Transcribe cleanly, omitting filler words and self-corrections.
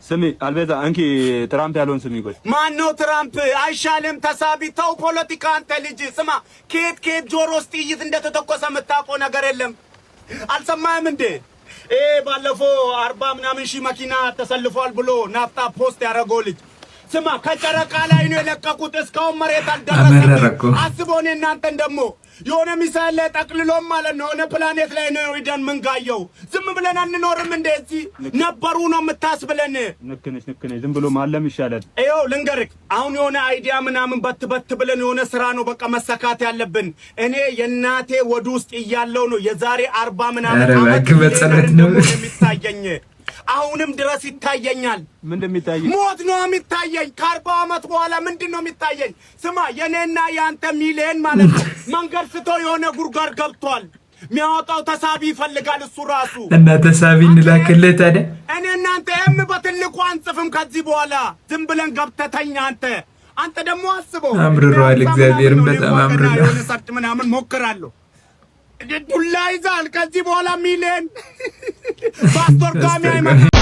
ስሚ አልቤዛ አንቺ ትራምፕ ያለውን ስሚ ቆይ ማን ነው ትራምፕ አይሻልም ተሳቢ ተው ፖለቲካ አንተ ልጅ ስማ ኬት ጆሮ ውስጥ ጥይት እንደተተኮሰ የምታውቀው ነገር የለም አልሰማህም እንዴ ባለፈው 40 ምናምን ሺህ መኪና ተሰልፏል ብሎ ናፍጣ ፖስት ያደረገው ልጅ ስማ ከጨረቃ ላይ ነው የለቀቁት እስካሁን መሬት አልደረሰም አስቦኔ እናንተን ደሞ የሆነ ሚሳኤል ላይ ጠቅልሎም ማለት ነው የሆነ ፕላኔት ላይ ነው ሄደን ምንጋየው ዝም ብለን አንኖርም እንደዚህ ነበሩ ነው የምታስብለን ንክነሽ ዝም ብሎ ማለም ይሻላል ይኸው ልንገርክ አሁን የሆነ አይዲያ ምናምን በት ብለን የሆነ ስራ ነው በቃ መሰካት ያለብን እኔ የናቴ ወድ ውስጥ ይያለው ነው የዛሬ 40 ምናምን አመት ነው የሚታየኝ አሁንም ድረስ ይታየኛል ምንድነው የሚታየኝ ሞት ነው የሚታየኝ ከ40 አመት በኋላ ምንድነው የሚታየኝ ስማ የኔና ያንተ ሚሊየን ማለት ነው መንገድ ስቶ የሆነ ጉርጓር ገብቷል የሚያወጣው ተሳቢ ይፈልጋል እሱ ራሱ እና ተሳቢ እንላክለት አይደል እኔ እናንተ በትልቁ አንጽፍም ከዚህ በኋላ ዝም ብለን ገብተተኛ አንተ ደግሞ አስበው አምርሯል እግዚአብሔርን በጣም አምርሯል የሆነ ሰርት ምናምን ሞክራለሁ ዱላ ይዛል ከዚህ በኋላ ሚሊየን ፓስቶር ጋሚ አይመጣ